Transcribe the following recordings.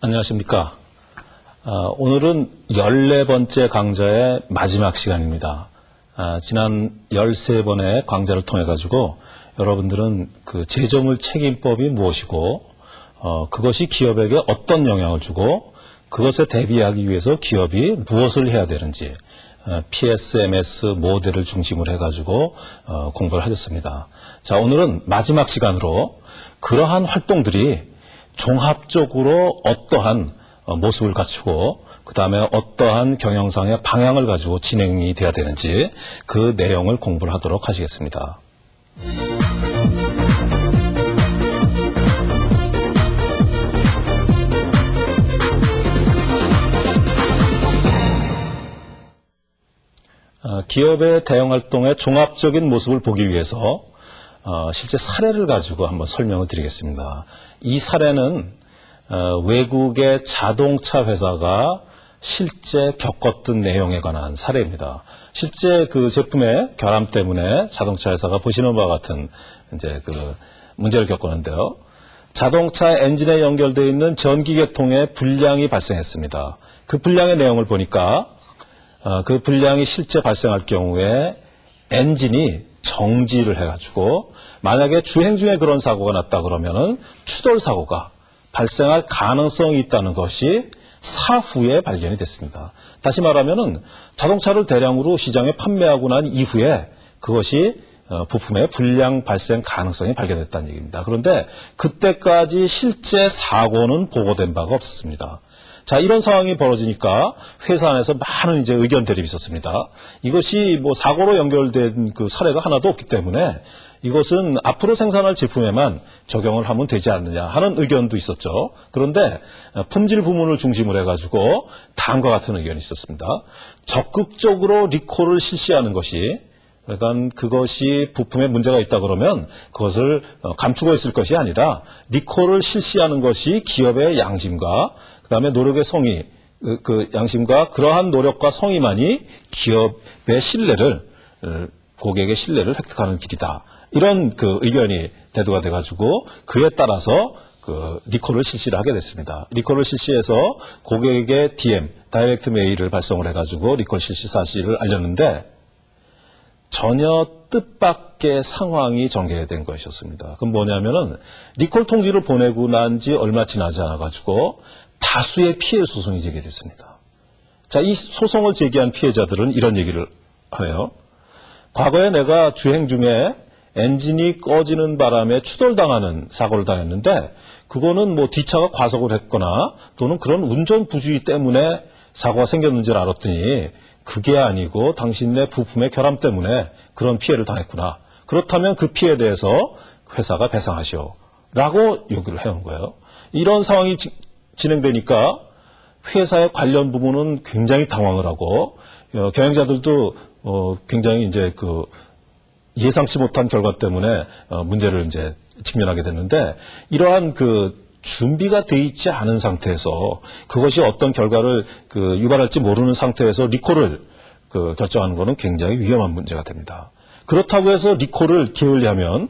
안녕하십니까. 오늘은 14번째 강좌의 마지막 시간입니다. 지난 13번의 강좌를 통해가지고 여러분들은 그 제조물 책임법이 무엇이고, 그것이 기업에게 어떤 영향을 주고, 그것에 대비하기 위해서 기업이 무엇을 해야 되는지, PSMS 모델을 중심으로 해가지고 공부를 하셨습니다. 자, 오늘은 마지막 시간으로 그러한 활동들이 종합적으로 어떠한 모습을 갖추고 그 다음에 어떠한 경영상의 방향을 가지고 진행이 돼야 되는지 그 내용을 공부를 하도록 하시겠습니다. 기업의 대응활동의 종합적인 모습을 보기 위해서 실제 사례를 가지고 한번 설명을 드리겠습니다. 이 사례는 외국의 자동차 회사가 실제 겪었던 내용에 관한 사례입니다. 실제 그 제품의 결함 때문에 자동차 회사가 보시는 바와 같은 이제 그 문제를 겪었는데요. 자동차 엔진에 연결되어 있는 전기계통에 불량이 발생했습니다. 그 불량의 내용을 보니까 그 불량이 실제 발생할 경우에 엔진이 정지를 해가지고 만약에 주행 중에 그런 사고가 났다 그러면은 추돌 사고가 발생할 가능성이 있다는 것이 사후에 발견이 됐습니다. 다시 말하면은 자동차를 대량으로 시장에 판매하고 난 이후에 그것이 부품의 불량 발생 가능성이 발견됐다는 얘기입니다. 그런데 그때까지 실제 사고는 보고된 바가 없었습니다. 자, 이런 상황이 벌어지니까 회사 안에서 많은 이제 의견 대립이 있었습니다. 이것이 뭐 사고로 연결된 그 사례가 하나도 없기 때문에 이것은 앞으로 생산할 제품에만 적용을 하면 되지 않느냐 하는 의견도 있었죠. 그런데 품질 부문을 중심으로 해가지고 다음과 같은 의견이 있었습니다. 적극적으로 리콜을 실시하는 것이, 그러니까 그것이 부품에 문제가 있다 그러면 그것을 감추고 있을 것이 아니라 리콜을 실시하는 것이 기업의 양심과 그다음에 노력의 성의, 그 양심과 그러한 노력과 성의만이 기업의 신뢰를, 고객의 신뢰를 획득하는 길이다. 이런 그 의견이 대두가 돼가지고 그에 따라서 그 리콜을 실시를 하게 됐습니다. 리콜을 실시해서 고객에게 DM, 다이렉트 메일을 발송을 해가지고 리콜 실시 사실을 알렸는데 전혀 뜻밖의 상황이 전개된 것이었습니다. 그건 뭐냐면은 리콜 통지를 보내고 난 지 얼마 지나지 않아가지고 다수의 피해 소송이 제기됐습니다. 자, 이 소송을 제기한 피해자들은 이런 얘기를 하네요. 과거에 내가 주행 중에 엔진이 꺼지는 바람에 추돌당하는 사고를 당했는데 그거는 뭐 뒷차가 과속을 했거나 또는 그런 운전 부주의 때문에 사고가 생겼는 줄 알았더니 그게 아니고 당신네 부품의 결함 때문에 그런 피해를 당했구나. 그렇다면 그 피해에 대해서 회사가 배상하시오. 라고 요구를 해온 거예요. 이런 상황이 진행되니까 회사의 관련 부문은 굉장히 당황을 하고 경영자들도 굉장히 이제 그 예상치 못한 결과 때문에 문제를 이제 직면하게 됐는데 이러한 그 준비가 돼 있지 않은 상태에서 그것이 어떤 결과를 그 유발할지 모르는 상태에서 리콜을 그 결정하는 것은 굉장히 위험한 문제가 됩니다. 그렇다고 해서 리콜을 게을리하면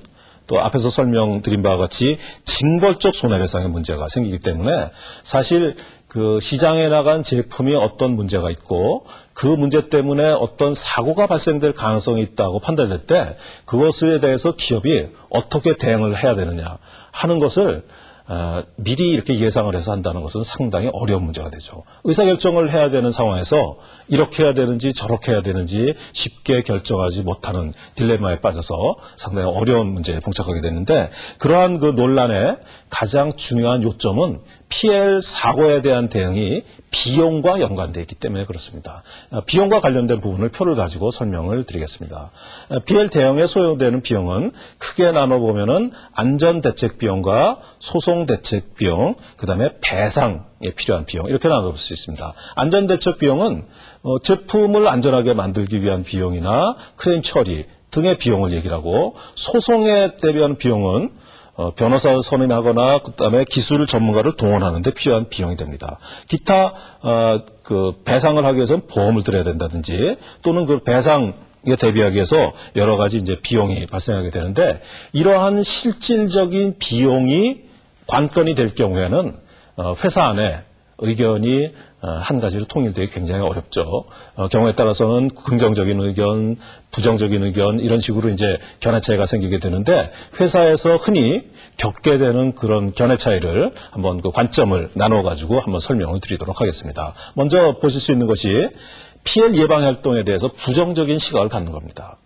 또 앞에서 설명드린 바와 같이 징벌적 손해배상의 문제가 생기기 때문에 사실 그 시장에 나간 제품이 어떤 문제가 있고 그 문제 때문에 어떤 사고가 발생될 가능성이 있다고 판단될 때 그것에 대해서 기업이 어떻게 대응을 해야 되느냐 하는 것을 미리 이렇게 예상을 해서 한다는 것은 상당히 어려운 문제가 되죠. 의사결정을 해야 되는 상황에서 이렇게 해야 되는지 저렇게 해야 되는지 쉽게 결정하지 못하는 딜레마에 빠져서 상당히 어려운 문제에 봉착하게 되는데 그러한 그 논란의 가장 중요한 요점은 PL 사고에 대한 대응이 비용과 연관되어 있기 때문에 그렇습니다. 비용과 관련된 부분을 표를 가지고 설명을 드리겠습니다. PL 대응에 소요되는 비용은 크게 나눠보면은 안전대책 비용과 소송대책 비용, 그 다음에 배상에 필요한 비용 이렇게 나눠볼 수 있습니다. 안전대책 비용은 제품을 안전하게 만들기 위한 비용이나 클레임 처리 등의 비용을 얘기를 하고 소송에 대비하는 비용은 변호사를 선임하거나 그다음에 기술 전문가를 동원하는 데 필요한 비용이 됩니다. 기타 그 배상을 하기 위해서는 보험을 들어야 된다든지 또는 그 배상에 대비하기 위해서 여러 가지 이제 비용이 발생하게 되는데 이러한 실질적인 비용이 관건이 될 경우에는 회사 안에 의견이 한 가지로 통일되기 굉장히 어렵죠. 경우에 따라서는 긍정적인 의견, 부정적인 의견 이런 식으로 이제 견해 차이가 생기게 되는데 회사에서 흔히 겪게 되는 그런 견해 차이를 한번 그 관점을 나눠 가지고 한번 설명을 드리도록 하겠습니다. 먼저 보실 수 있는 것이 피해 예방 활동에 대해서 부정적인 시각을 갖는 겁니다.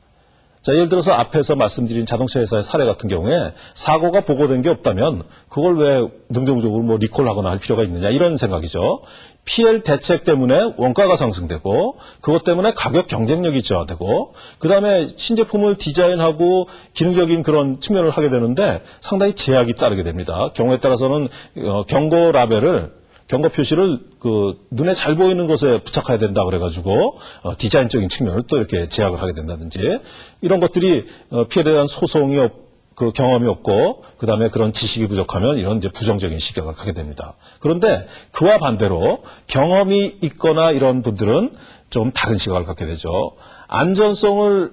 자, 예를 들어서 앞에서 말씀드린 자동차 회사의 사례 같은 경우에 사고가 보고된 게 없다면 그걸 왜 능동적으로 뭐 리콜하거나 할 필요가 있느냐 이런 생각이죠. PL 대책 때문에 원가가 상승되고 그것 때문에 가격 경쟁력이 저하되고 그다음에 신제품을 디자인하고 기능적인 그런 측면을 하게 되는데 상당히 제약이 따르게 됩니다. 경우에 따라서는 경고 라벨을 경고 표시를 그 눈에 잘 보이는 것에 부착해야 된다 그래가지고 디자인적인 측면을 또 이렇게 제약을 하게 된다든지 이런 것들이 피해에 대한 소송이 그 경험이 없고 그다음에 그런 지식이 부족하면 이런 이제 부정적인 시각을 갖게 됩니다. 그런데 그와 반대로 경험이 있거나 이런 분들은 좀 다른 시각을 갖게 되죠. 안전성을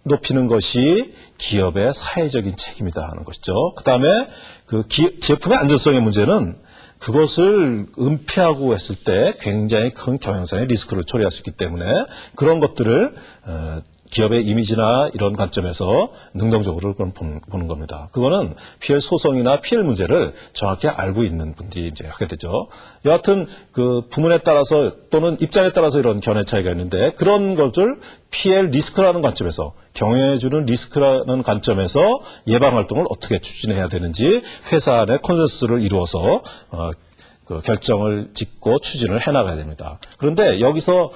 높이는 것이 기업의 사회적인 책임이다 하는 것이죠. 그다음에 그 제품의 안전성의 문제는 그것을 은폐하고 했을 때 굉장히 큰 경영상의 리스크를 초래할 수 있기 때문에 그런 것들을 기업의 이미지나 이런 관점에서 능동적으로 보는 겁니다. 그거는 PL 소송이나 PL 문제를 정확히 알고 있는 분들이 이제 하게 되죠. 여하튼 그 부문에 따라서 또는 입장에 따라서 이런 견해 차이가 있는데 그런 것을 PL 리스크라는 관점에서 경영해주는 리스크라는 관점에서 예방 활동을 어떻게 추진해야 되는지 회사 내 컨센서스를 이루어서 그 결정을 짓고 추진을 해나가야 됩니다. 그런데 여기서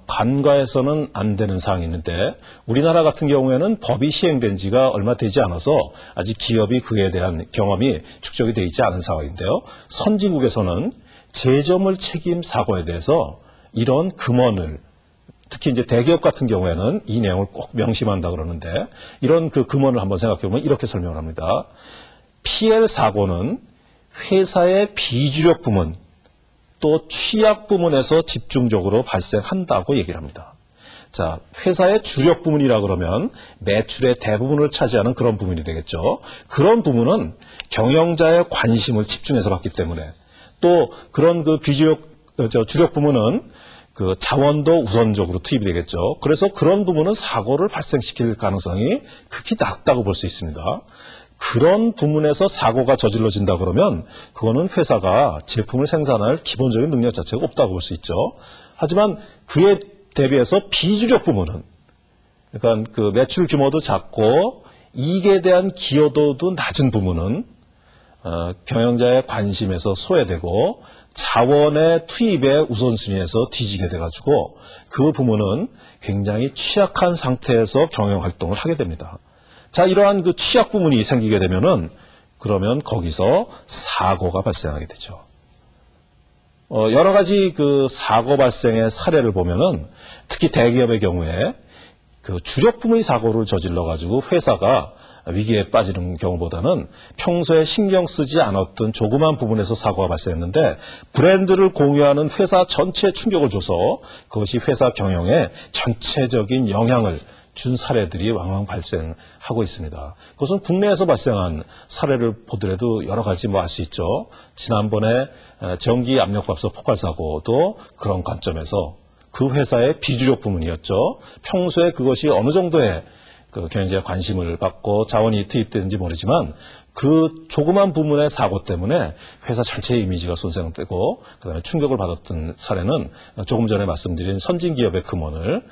간과해서는 안 되는 사항이 있는데 우리나라 같은 경우에는 법이 시행된 지가 얼마 되지 않아서 아직 기업이 그에 대한 경험이 축적이 되어 있지 않은 상황인데요. 선진국에서는 제조물 책임 사고에 대해서 이런 금원을 특히 이제 대기업 같은 경우에는 이 내용을 꼭 명심한다 그러는데 이런 그 금원을 한번 생각해 보면 이렇게 설명을 합니다. PL 사고는 회사의 비주력 부문 또 취약 부문에서 집중적으로 발생한다고 얘기를 합니다. 자, 회사의 주력 부문이라 그러면 매출의 대부분을 차지하는 그런 부문이 되겠죠. 그런 부문은 경영자의 관심을 집중해서 받기 때문에 또 그런 그 주력 부문은 그 자원도 우선적으로 투입이 되겠죠. 그래서 그런 부문은 사고를 발생시킬 가능성이 극히 낮다고 볼 수 있습니다. 그런 부문에서 사고가 저질러진다 그러면 그거는 회사가 제품을 생산할 기본적인 능력 자체가 없다고 볼 수 있죠. 하지만 그에 대비해서 비주력 부문은 그러니까 그 매출 규모도 작고 이익에 대한 기여도도 낮은 부문은 경영자의 관심에서 소외되고 자원의 투입의 우선순위에서 뒤지게 돼가지고 그 부문은 굉장히 취약한 상태에서 경영 활동을 하게 됩니다. 자, 이러한 그 취약 부문이 생기게 되면은 그러면 거기서 사고가 발생하게 되죠. 여러 가지 그 사고 발생의 사례를 보면은 특히 대기업의 경우에 그 주력 부문이 사고를 저질러 가지고 회사가 위기에 빠지는 경우보다는 평소에 신경 쓰지 않았던 조그만 부분에서 사고가 발생했는데 브랜드를 공유하는 회사 전체에 충격을 줘서 그것이 회사 경영에 전체적인 영향을 준 사례들이 왕왕 발생하고 있습니다. 그것은 국내에서 발생한 사례를 보더라도 여러 가지 알 수 있죠. 지난번에 전기 압력밥솥 폭발 사고도 그런 관점에서 그 회사의 비주력 부문이었죠. 평소에 그것이 어느 정도의 그 경영자의 관심을 받고 자원이 투입되는지 모르지만 그 조그만 부문의 사고 때문에 회사 전체의 이미지가 손상되고 그다음에 충격을 받았던 사례는 조금 전에 말씀드린 선진기업의 금원을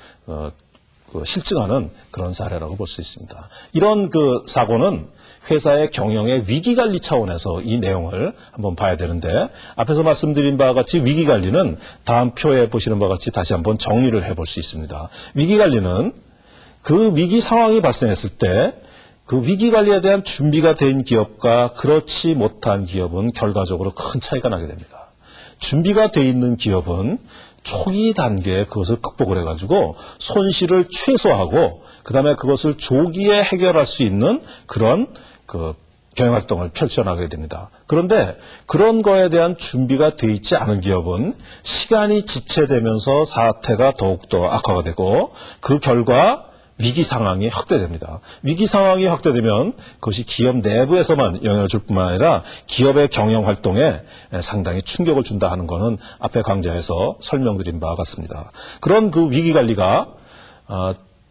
실증하는 그런 사례라고 볼 수 있습니다. 이런 그 사고는 회사의 경영의 위기관리 차원에서 이 내용을 한번 봐야 되는데 앞에서 말씀드린 바와 같이 위기관리는 다음 표에 보시는 바와 같이 다시 한번 정리를 해볼 수 있습니다. 위기관리는 그 위기 상황이 발생했을 때 그 위기관리에 대한 준비가 된 기업과 그렇지 못한 기업은 결과적으로 큰 차이가 나게 됩니다. 준비가 돼 있는 기업은 초기 단계에 그것을 극복을 해가지고 손실을 최소화하고 그다음에 그것을 조기에 해결할 수 있는 그런 그 경영활동을 펼쳐나가게 됩니다. 그런데 그런 거에 대한 준비가 돼 있지 않은 기업은 시간이 지체되면서 사태가 더욱더 악화가 되고 그 결과 위기 상황이 확대됩니다. 위기 상황이 확대되면 그것이 기업 내부에서만 영향을 줄 뿐만 아니라 기업의 경영 활동에 상당히 충격을 준다 하는 것은 앞에 강좌에서 설명드린 바와 같습니다. 그런 그 위기 관리가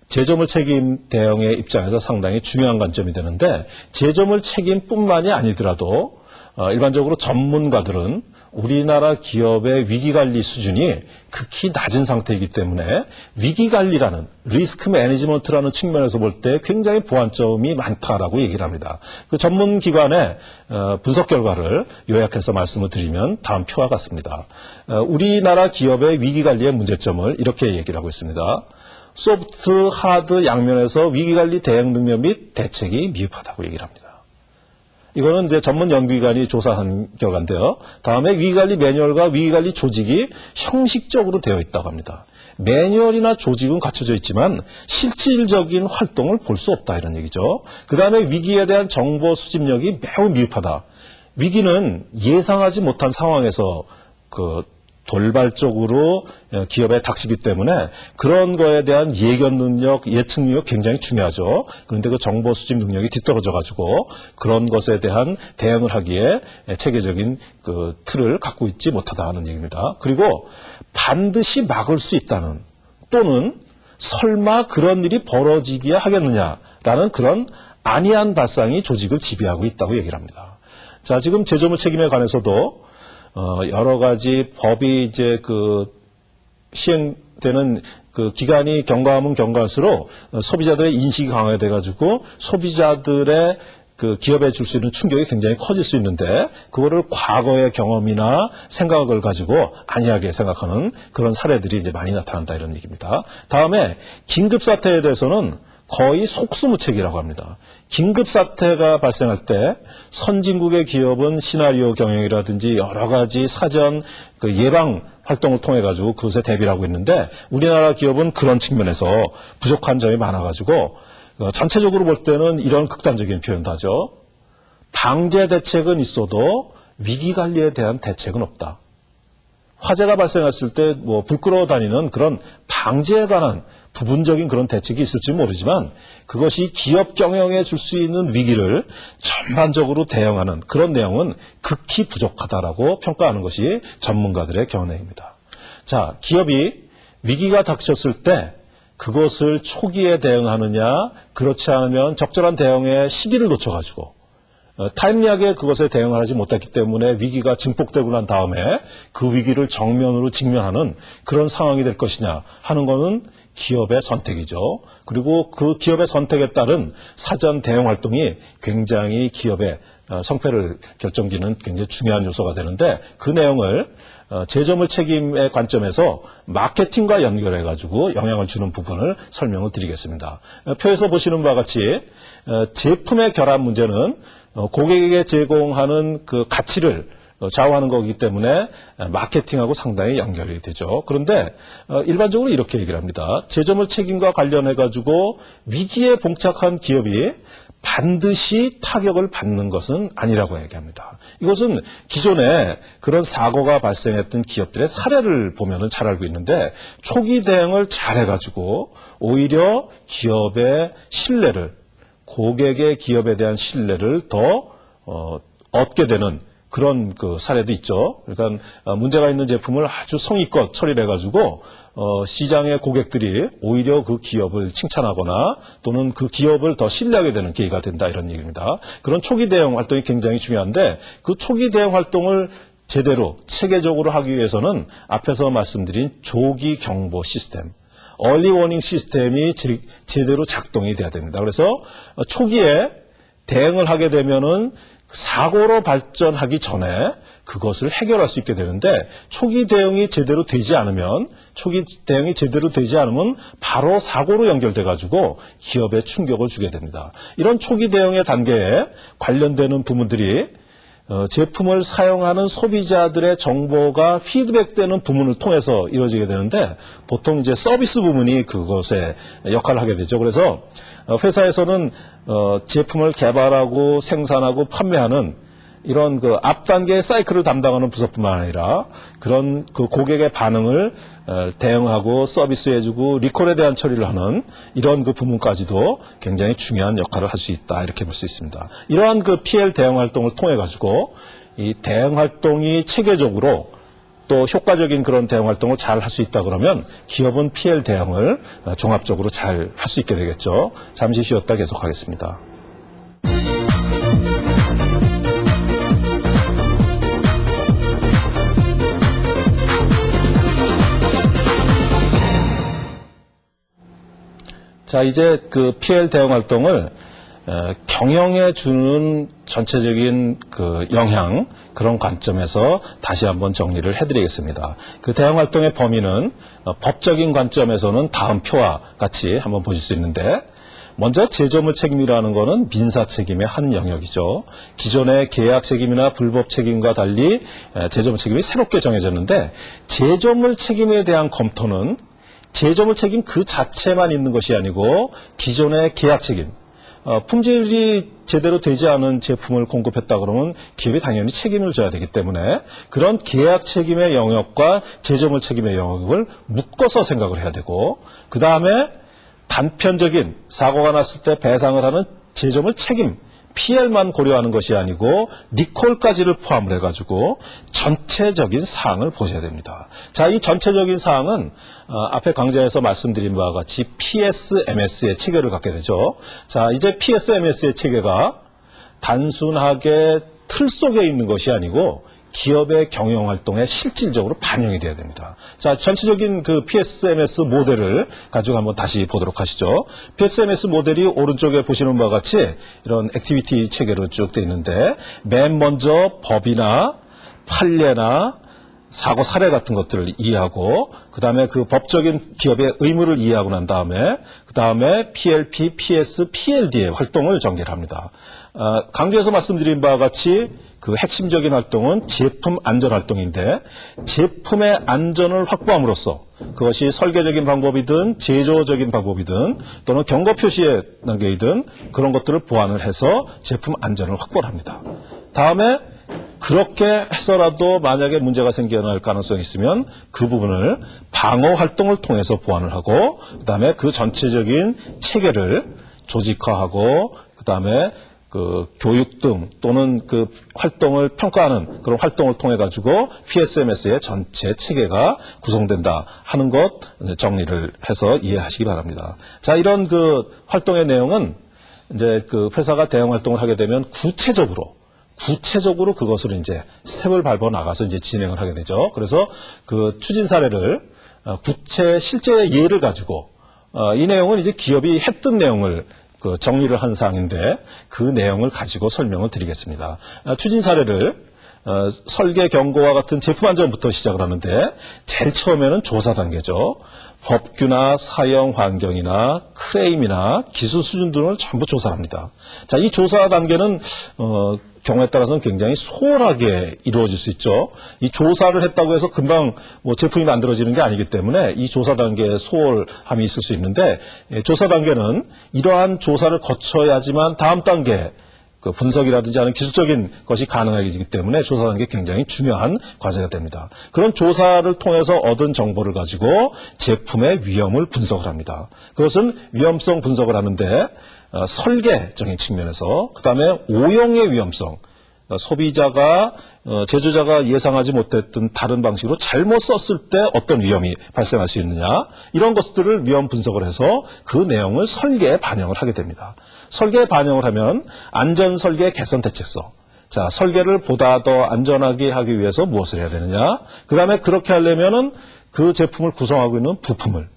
제조물 책임 대응의 입장에서 상당히 중요한 관점이 되는데 제조물 책임뿐만이 아니더라도 일반적으로 전문가들은 우리나라 기업의 위기관리 수준이 극히 낮은 상태이기 때문에 위기관리라는 리스크 매니지먼트라는 측면에서 볼 때 굉장히 보완점이 많다라고 얘기를 합니다. 그 전문기관의 분석 결과를 요약해서 말씀을 드리면 다음 표와 같습니다. 우리나라 기업의 위기관리의 문제점을 이렇게 얘기를 하고 있습니다. 소프트, 하드 양면에서 위기관리 대응 능력 및 대책이 미흡하다고 얘기를 합니다. 이거는 이제 전문 연구기관이 조사한 결과인데요. 다음에 위기관리 매뉴얼과 위기관리 조직이 형식적으로 되어 있다고 합니다. 매뉴얼이나 조직은 갖춰져 있지만 실질적인 활동을 볼 수 없다 이런 얘기죠. 그 다음에 위기에 대한 정보 수집력이 매우 미흡하다. 위기는 예상하지 못한 상황에서 돌발적으로 기업에 닥치기 때문에 그런 거에 대한 예견 능력, 예측 능력 굉장히 중요하죠. 그런데 그 정보 수집 능력이 뒤떨어져 가지고 그런 것에 대한 대응을 하기에 체계적인 그 틀을 갖고 있지 못하다는 얘기입니다. 그리고 반드시 막을 수 있다는 또는 설마 그런 일이 벌어지기야 하겠느냐라는 그런 안이한 발상이 조직을 지배하고 있다고 얘기를 합니다. 자, 지금 제조물 책임에 관해서도 여러 가지 법이 이제 시행되는 기간이 경과하면 경과할수록 소비자들의 인식이 강화돼가지고 소비자들의 기업에 줄 수 있는 충격이 굉장히 커질 수 있는데 그거를 과거의 경험이나 생각을 가지고 안이하게 생각하는 그런 사례들이 이제 많이 나타난다 이런 얘기입니다. 다음에 긴급 사태에 대해서는 거의 속수무책이라고 합니다. 긴급 사태가 발생할 때 선진국의 기업은 시나리오 경영이라든지 여러 가지 사전 예방 활동을 통해 가지고 그것에 대비를 하고 있는데 우리나라 기업은 그런 측면에서 부족한 점이 많아 가지고 전체적으로 볼 때는 이런 극단적인 표현도 하죠. 방제 대책은 있어도 위기 관리에 대한 대책은 없다. 화재가 발생했을 때 불 끌어 다니는 그런 방지에 관한 부분적인 그런 대책이 있을지 모르지만 그것이 기업 경영에 줄 수 있는 위기를 전반적으로 대응하는 그런 내용은 극히 부족하다라고 평가하는 것이 전문가들의 견해입니다. 자, 기업이 위기가 닥쳤을 때 그것을 초기에 대응하느냐 그렇지 않으면 적절한 대응의 시기를 놓쳐가지고 타임리하게 그것에 대응을 하지 못했기 때문에 위기가 증폭되고 난 다음에 그 위기를 정면으로 직면하는 그런 상황이 될 것이냐 하는 것은 기업의 선택이죠. 그리고 그 기업의 선택에 따른 사전 대응 활동이 굉장히 기업의 성패를 결정짓는 굉장히 중요한 요소가 되는데 그 내용을 제조물 책임의 관점에서 마케팅과 연결해가지고 영향을 주는 부분을 설명을 드리겠습니다. 표에서 보시는 바와 같이 제품의 결합 문제는 고객에게 제공하는 그 가치를 좌우하는 거기 때문에 마케팅하고 상당히 연결이 되죠. 그런데 일반적으로 이렇게 얘기를 합니다. 제조물 책임과 관련해가지고 위기에 봉착한 기업이 반드시 타격을 받는 것은 아니라고 얘기합니다. 이것은 기존에 그런 사고가 발생했던 기업들의 사례를 보면은 잘 알고 있는데 초기 대응을 잘해가지고 오히려 기업의 신뢰를 고객의 기업에 대한 신뢰를 더 얻게 되는 그런 사례도 있죠. 그러니까 문제가 있는 제품을 아주 성의껏 처리를 해가지고 시장의 고객들이 오히려 그 기업을 칭찬하거나 또는 그 기업을 더 신뢰하게 되는 계기가 된다 이런 얘기입니다. 그런 초기 대응 활동이 굉장히 중요한데 그 초기 대응 활동을 제대로 체계적으로 하기 위해서는 앞에서 말씀드린 조기 경보 시스템 얼리 워닝 시스템이 제대로 작동이 돼야 됩니다. 그래서 초기에 대응을 하게 되면은 사고로 발전하기 전에 그것을 해결할 수 있게 되는데 초기 대응이 제대로 되지 않으면 바로 사고로 연결돼 가지고 기업에 충격을 주게 됩니다. 이런 초기 대응의 단계에 관련되는 부분들이 제품을 사용하는 소비자들의 정보가 피드백되는 부분을 통해서 이루어지게 되는데 보통 이제 서비스 부문이 그것에 역할을 하게 되죠. 그래서 회사에서는 제품을 개발하고 생산하고 판매하는 이런 그 앞 단계의 사이클을 담당하는 부서뿐만 아니라 그런 그 고객의 반응을 대응하고 서비스해주고 리콜에 대한 처리를 하는 이런 그 부문까지도 굉장히 중요한 역할을 할 수 있다 이렇게 볼 수 있습니다. 이러한 그 PL 대응 활동을 통해 가지고 이 대응 활동이 체계적으로 또 효과적인 그런 대응 활동을 잘 할 수 있다 그러면 기업은 PL 대응을 종합적으로 잘 할 수 있게 되겠죠. 잠시 쉬었다 계속하겠습니다. 자, 이제 그 PL 대응 활동을 경영에 주는 전체적인 그 영향, 그런 관점에서 다시 한번 정리를 해드리겠습니다. 그 대응 활동의 범위는 법적인 관점에서는 다음 표와 같이 한번 보실 수 있는데, 먼저 제조물 책임이라는 것은 민사 책임의 한 영역이죠. 기존의 계약 책임이나 불법 책임과 달리 제조물 책임이 새롭게 정해졌는데, 제조물 책임에 대한 검토는 제조물 책임 그 자체만 있는 것이 아니고 기존의 계약 책임, 품질이 제대로 되지 않은 제품을 공급했다 그러면 기업이 당연히 책임을 져야 되기 때문에 그런 계약 책임의 영역과 제조물 책임의 영역을 묶어서 생각을 해야 되고, 그 다음에 단편적인 사고가 났을 때 배상을 하는 제조물 책임, PL만 고려하는 것이 아니고 리콜까지를 포함을 해가지고 전체적인 사항을 보셔야 됩니다. 자, 이 전체적인 사항은 앞에 강좌에서 말씀드린 바와 같이 PSMS의 체계를 갖게 되죠. 자, 이제 PSMS의 체계가 단순하게 틀 속에 있는 것이 아니고 기업의 경영 활동에 실질적으로 반영이 돼야 됩니다. 자, 전체적인 그 PSMS 모델을 가지고 한번 다시 보도록 하시죠. PSMS 모델이 오른쪽에 보시는 바와 같이 이런 액티비티 체계로 쭉 되어 있는데, 맨 먼저 법이나 판례나 사고 사례 같은 것들을 이해하고, 그 다음에 그 법적인 기업의 의무를 이해하고 난 다음에, 그 다음에 PLP, PS, PLD의 활동을 전개를 합니다. 강조해서 말씀드린 바와 같이 그 핵심적인 활동은 제품 안전 활동인데, 제품의 안전을 확보함으로써 그것이 설계적인 방법이든 제조적인 방법이든 또는 경고 표시의 단계이든 그런 것들을 보완을 해서 제품 안전을 확보를 합니다. 다음에 그렇게 해서라도 만약에 문제가 생겨날 가능성이 있으면 그 부분을 방어 활동을 통해서 보완을 하고, 그 다음에 그 전체적인 체계를 조직화하고, 그 다음에 그 교육 등 또는 그 활동을 평가하는 그런 활동을 통해 가지고 PSMS의 전체 체계가 구성된다 하는 것 정리를 해서 이해하시기 바랍니다. 자, 이런 그 활동의 내용은 이제 그 회사가 대응 활동을 하게 되면 구체적으로 그것을 이제 스텝을 밟아 나가서 이제 진행을 하게 되죠. 그래서 그 추진 사례를 실제 예를 가지고 이 내용은 이제 기업이 했던 내용을 그 정리를 한 사항인데 그 내용을 가지고 설명을 드리겠습니다. 추진 사례를 설계 경고와 같은 제품 안전부터 시작을 하는데, 제일 처음에는 조사 단계죠. 법규나 사용 환경이나 클레임이나 기술 수준 등을 전부 조사합니다. 자, 이 조사 단계는 경우에 따라서는 굉장히 소홀하게 이루어질 수 있죠. 이 조사를 했다고 해서 금방 뭐 제품이 만들어지는 게 아니기 때문에 이 조사 단계에 소홀함이 있을 수 있는데, 조사 단계는 이러한 조사를 거쳐야지만 다음 단계 그 분석이라든지 하는 기술적인 것이 가능하기 때문에 조사 단계 굉장히 중요한 과제가 됩니다. 그런 조사를 통해서 얻은 정보를 가지고 제품의 위험을 분석을 합니다. 그것은 위험성 분석을 하는데 설계적인 측면에서, 그 다음에 오용의 위험성, 소비자가 제조자가 예상하지 못했던 다른 방식으로 잘못 썼을 때 어떤 위험이 발생할 수 있느냐, 이런 것들을 위험 분석을 해서 그 내용을 설계에 반영을 하게 됩니다. 설계에 반영을 하면 안전 설계 개선 대책서, 자, 설계를 보다 더 안전하게 하기 위해서 무엇을 해야 되느냐, 그 다음에 그렇게 하려면은 그 제품을 구성하고 있는 부품을,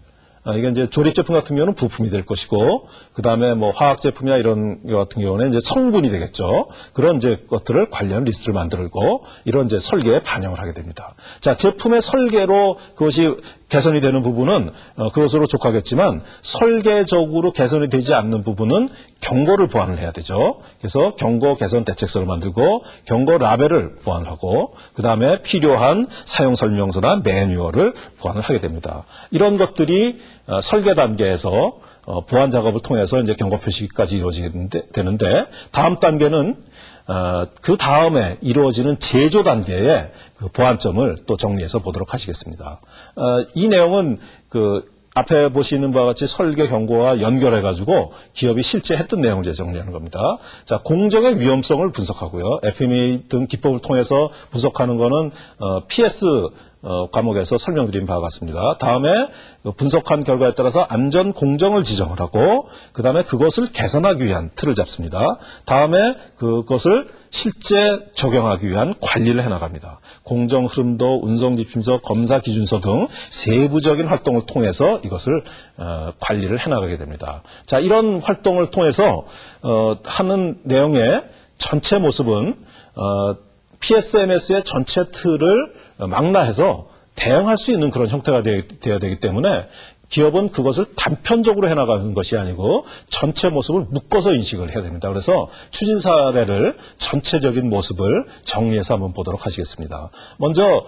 이게 이제 조립 제품 같은 경우는 부품이 될 것이고, 그 다음에 뭐 화학 제품이나 이런 것 같은 경우는 이제 성분이 되겠죠. 그런 이제 것들을 관련 리스트를 만들고 이런 이제 설계에 반영을 하게 됩니다. 자, 제품의 설계로 그것이 개선이 되는 부분은 그것으로 족하겠지만, 설계적으로 개선이 되지 않는 부분은 경고를 보완을 해야 되죠. 그래서 경고 개선 대책서를 만들고 경고 라벨을 보완하고, 그 다음에 필요한 사용 설명서나 매뉴얼을 보완을 하게 됩니다. 이런 것들이 설계 단계에서 보완 작업을 통해서 이제 경고 표시까지 이루어지게 되는데, 다음 단계는 그 다음에 이루어지는 제조 단계의 그 보완점을 또 정리해서 보도록 하시겠습니다. 이 내용은 앞에 보시는 바와 같이 설계 경고와 연결해가지고 기업이 실제 했던 내용을 이제 정리하는 겁니다. 자, 공정의 위험성을 분석하고요. FMEA 등 기법을 통해서 분석하는 거는 PS 과목에서 설명드린 바와 같습니다. 다음에 분석한 결과에 따라서 안전 공정을 지정을 하고 그 다음에 그것을 개선하기 위한 틀을 잡습니다. 다음에 그것을 실제 적용하기 위한 관리를 해나갑니다. 공정 흐름도, 운송 지침서, 검사 기준서 등 세부적인 활동을 통해서 이것을 관리를 해나가게 됩니다. 자, 이런 활동을 통해서 하는 내용의 전체 모습은 PSMS의 전체 틀을 망라해서 대응할 수 있는 그런 형태가 되어야 되기 때문에 기업은 그것을 단편적으로 해나가는 것이 아니고 전체 모습을 묶어서 인식을 해야 됩니다. 그래서 추진 사례를 전체적인 모습을 정리해서 한번 보도록 하시겠습니다. 먼저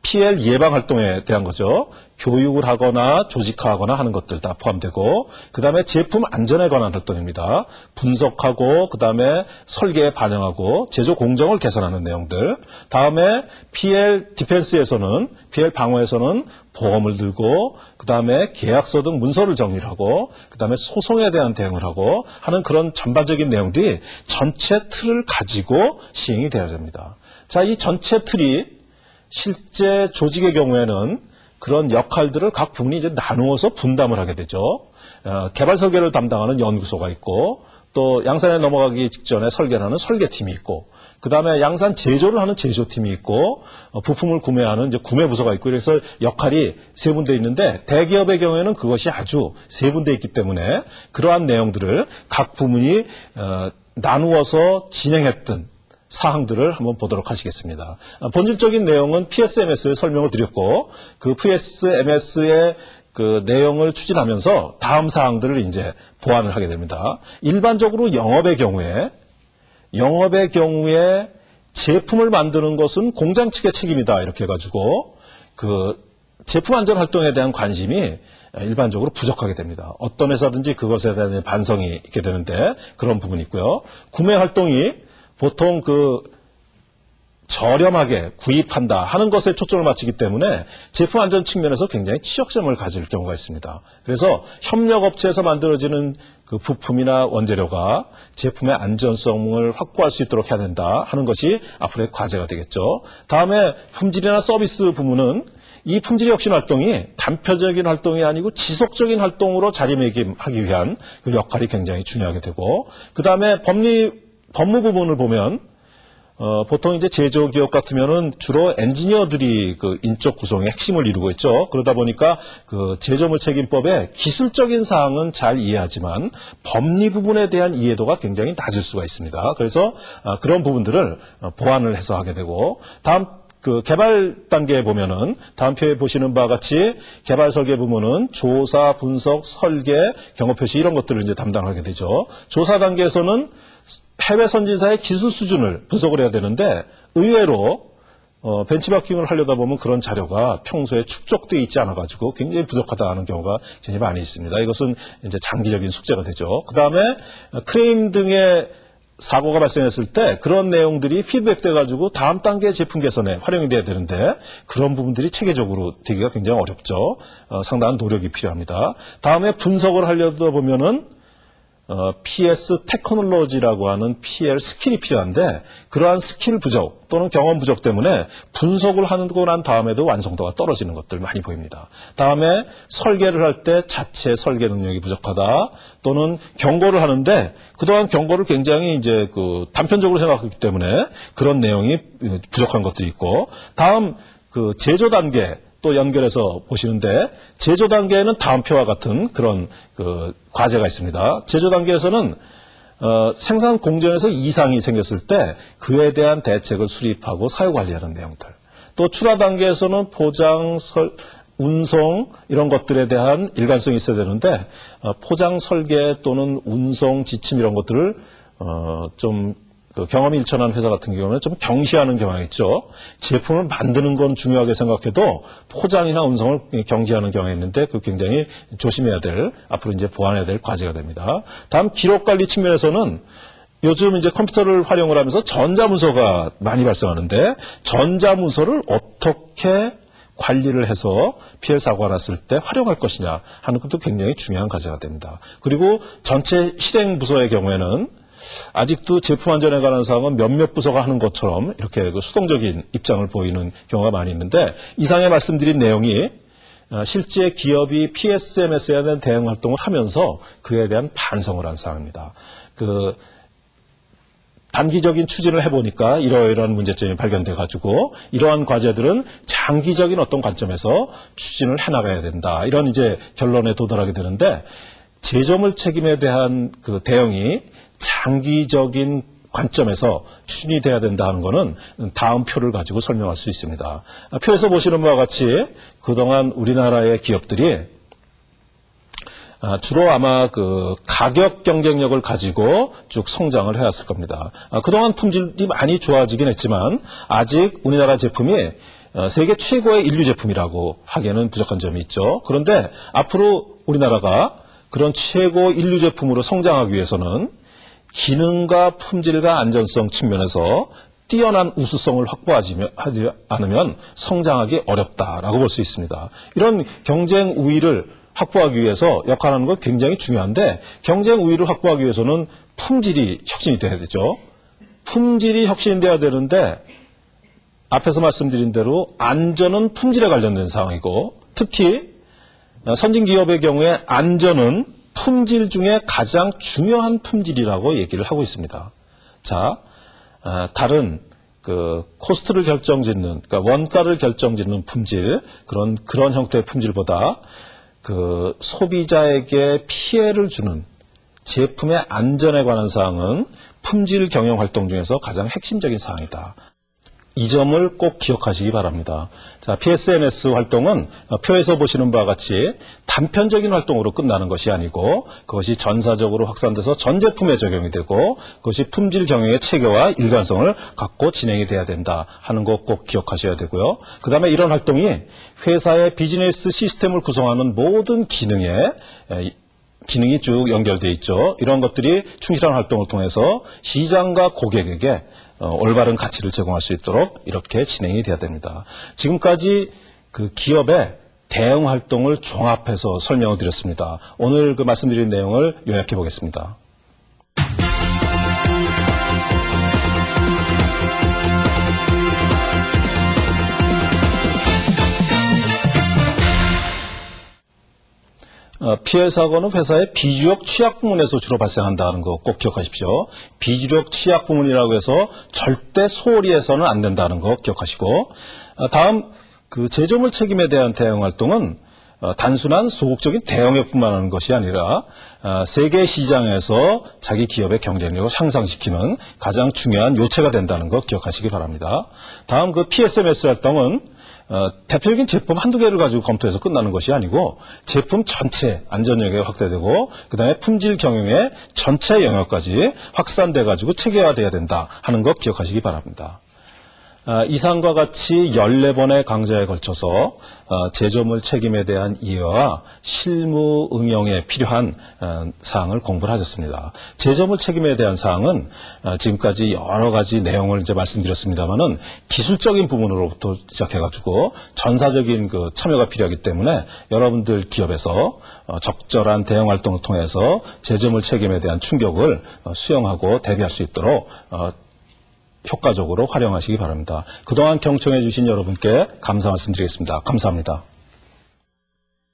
PL 예방 활동에 대한 거죠. 교육을 하거나 조직화하거나 하는 것들 다 포함되고 그 다음에 제품 안전에 관한 활동입니다. 분석하고 그 다음에 설계에 반영하고 제조 공정을 개선하는 내용들. 다음에 PL 디펜스에서는 PL 방어에서는 보험을 들고 그 다음에 계약서 등 문서를 정리를 하고 그 다음에 소송에 대한 대응을 하고 하는 그런 전반적인 내용들이 전체 틀을 가지고 시행이 돼야 됩니다. 자, 이 전체 틀이 실제 조직의 경우에는 그런 역할들을 각 부문이 이제 나누어서 분담을 하게 되죠. 개발 설계를 담당하는 연구소가 있고 또 양산에 넘어가기 직전에 설계를 하는 설계팀이 있고 그 다음에 양산 제조를 하는 제조팀이 있고 부품을 구매하는 이제 구매부서가 있고 그래서 역할이 세 군데 있는데 대기업의 경우에는 그것이 아주 세 군데 있기 때문에 그러한 내용들을 각 부문이 나누어서 진행했던 사항들을 한번 보도록 하시겠습니다. 본질적인 내용은 PSMS의 설명을 드렸고 그 PSMS의 그 내용을 추진하면서 다음 사항들을 이제 보완을 하게 됩니다. 일반적으로 영업의 경우에 제품을 만드는 것은 공장 측의 책임이다 이렇게 해가지고 그 제품 안전 활동에 대한 관심이 일반적으로 부족하게 됩니다. 어떤 회사든지 그것에 대한 반성이 있게 되는데 그런 부분이 있고요. 구매 활동이 보통 저렴하게 구입한다 하는 것에 초점을 맞추기 때문에 제품 안전 측면에서 굉장히 취약점을 가질 경우가 있습니다. 그래서 협력업체에서 만들어지는 그 부품이나 원재료가 제품의 안전성을 확보할 수 있도록 해야 된다 하는 것이 앞으로의 과제가 되겠죠. 다음에 품질이나 서비스 부문은 이 품질 혁신 활동이 단편적인 활동이 아니고 지속적인 활동으로 자리매김하기 위한 그 역할이 굉장히 중요하게 되고 그 다음에 법무 부분을 보면 보통 이제 제조기업 같으면은 주로 엔지니어들이 그 인적 구성의 핵심을 이루고 있죠. 그러다 보니까 그 제조물 책임법의 기술적인 사항은 잘 이해하지만 법리 부분에 대한 이해도가 굉장히 낮을 수가 있습니다. 그래서 그런 부분들을 보완을 해서 하게 되고 다음 그 개발 단계에 보면은 다음 표에 보시는 바와 같이 개발 설계 부문은 조사, 분석, 설계, 경호 표시 이런 것들을 이제 담당하게 되죠. 조사 단계에서는 해외 선진사의 기술 수준을 분석을 해야 되는데 의외로 벤치마킹을 하려다 보면 그런 자료가 평소에 축적되어 있지 않아가지고 굉장히 부족하다는 경우가 굉장히 많이 있습니다. 이것은 이제 장기적인 숙제가 되죠. 그 다음에 크레임 등의 사고가 발생했을 때 그런 내용들이 피드백돼가지고 다음 단계 제품 개선에 활용이 돼야 되는데 그런 부분들이 체계적으로 되기가 굉장히 어렵죠. 상당한 노력이 필요합니다. 다음에 분석을 하려다 보면은 PS 테크놀로지라고 하는 PL 스킬이 필요한데 그러한 스킬 부족 또는 경험 부족 때문에 분석을 하고 난 다음에도 완성도가 떨어지는 것들 많이 보입니다. 다음에 설계를 할 때 자체 설계 능력이 부족하다 또는 경고를 하는데 그동안 경고를 굉장히 이제 그 단편적으로 생각했기 때문에 그런 내용이 부족한 것들이 있고 다음 그 제조 단계 또 연결해서 보시는데 제조 단계에는 다음 표와 같은 그런 그 과제가 있습니다. 제조 단계에서는 생산 공정에서 이상이 생겼을 때 그에 대한 대책을 수립하고 사후 관리하는 내용들. 또 출하 단계에서는 포장, 운송 이런 것들에 대한 일관성이 있어야 되는데 포장 설계 또는 운송 지침 이런 것들을 좀 그 경험이 일천한 회사 같은 경우는 좀 경시하는 경향이 있죠. 제품을 만드는 건 중요하게 생각해도 포장이나 운송을 경시하는 경향이 있는데 그 굉장히 조심해야 될 앞으로 이제 보완해야 될 과제가 됩니다. 다음 기록 관리 측면에서는 요즘 이제 컴퓨터를 활용을 하면서 전자문서가 많이 발생하는데 전자문서를 어떻게 관리를 해서 피해 사고가 났을 때 활용할 것이냐 하는 것도 굉장히 중요한 과제가 됩니다. 그리고 전체 실행 부서의 경우에는 아직도 제품 안전에 관한 사항은 몇몇 부서가 하는 것처럼 이렇게 그 수동적인 입장을 보이는 경우가 많이 있는데 이상에 말씀드린 내용이 실제 기업이 PSMS에 대한 대응 활동을 하면서 그에 대한 반성을 한 사항입니다. 단기적인 추진을 해보니까 이러이러한 문제점이 발견돼가지고 이러한 과제들은 장기적인 어떤 관점에서 추진을 해나가야 된다. 이런 이제 결론에 도달하게 되는데 제조물 책임에 대한 그 대응이 장기적인 관점에서 추진이 돼야 된다 하는 것은 다음 표를 가지고 설명할 수 있습니다. 표에서 보시는 바와 같이 그동안 우리나라의 기업들이 주로 아마 그 가격 경쟁력을 가지고 쭉 성장을 해왔을 겁니다. 그동안 품질이 많이 좋아지긴 했지만 아직 우리나라 제품이 세계 최고의 인류 제품이라고 하기에는 부족한 점이 있죠. 그런데 앞으로 우리나라가 그런 최고 인류 제품으로 성장하기 위해서는 기능과 품질과 안전성 측면에서 뛰어난 우수성을 확보하지 않으면 성장하기 어렵다라고 볼 수 있습니다. 이런 경쟁 우위를 확보하기 위해서 역할하는 건 굉장히 중요한데 경쟁 우위를 확보하기 위해서는 품질이 혁신이 돼야 되죠. 품질이 혁신돼야 되는데 앞에서 말씀드린 대로 안전은 품질에 관련된 상황이고 특히 선진 기업의 경우에 안전은 품질 중에 가장 중요한 품질이라고 얘기를 하고 있습니다. 자, 다른 그 코스트를 결정짓는 그러니까 원가를 결정짓는 품질 그런 형태의 품질보다 그 소비자에게 피해를 주는 제품의 안전에 관한 사항은 품질 경영 활동 중에서 가장 핵심적인 사항이다. 이 점을 꼭 기억하시기 바랍니다. 자, PSMS 활동은 표에서 보시는 바와 같이 단편적인 활동으로 끝나는 것이 아니고 그것이 전사적으로 확산돼서 전 제품에 적용이 되고 그것이 품질 경영의 체계와 일관성을 갖고 진행이 돼야 된다 하는 것 꼭 기억하셔야 되고요. 그 다음에 이런 활동이 회사의 비즈니스 시스템을 구성하는 모든 기능이 쭉 연결되어 있죠. 이런 것들이 충실한 활동을 통해서 시장과 고객에게 올바른 가치를 제공할 수 있도록 이렇게 진행이 돼야 됩니다. 지금까지 그 기업의 대응 활동을 종합해서 설명을 드렸습니다. 오늘 그 말씀드린 내용을 요약해 보겠습니다. 피해 사고는 회사의 비주력 취약 부문에서 주로 발생한다는 거 꼭 기억하십시오. 비주력 취약 부문이라고 해서 절대 소홀히 해서는 안 된다는 거 기억하시고 다음 그 제조물 책임에 대한 대응 활동은 단순한 소극적인 대응에뿐만 하는 것이 아니라 세계 시장에서 자기 기업의 경쟁력을 향상시키는 가장 중요한 요체가 된다는 거 기억하시기 바랍니다. 다음 그 PSMS 활동은 대표적인 제품 한두 개를 가지고 검토해서 끝나는 것이 아니고 제품 전체 안전 영역이 확대되고 그다음에 품질 경영의 전체 영역까지 확산돼 가지고 체계화돼야 된다 하는 것 기억하시기 바랍니다. 이상과 같이 14번의 강좌에 걸쳐서 제조물 책임에 대한 이해와 실무 응용에 필요한 사항을 공부를 하셨습니다. 제조물 책임에 대한 사항은 지금까지 여러 가지 내용을 이제 말씀드렸습니다만은 기술적인 부분으로부터 시작해가지고 전사적인 그 참여가 필요하기 때문에 여러분들 기업에서 적절한 대응 활동을 통해서 제조물 책임에 대한 충격을 수용하고 대비할 수 있도록 효과적으로 활용하시기 바랍니다. 그동안 경청해 주신 여러분께 감사 말씀드리겠습니다. 감사합니다.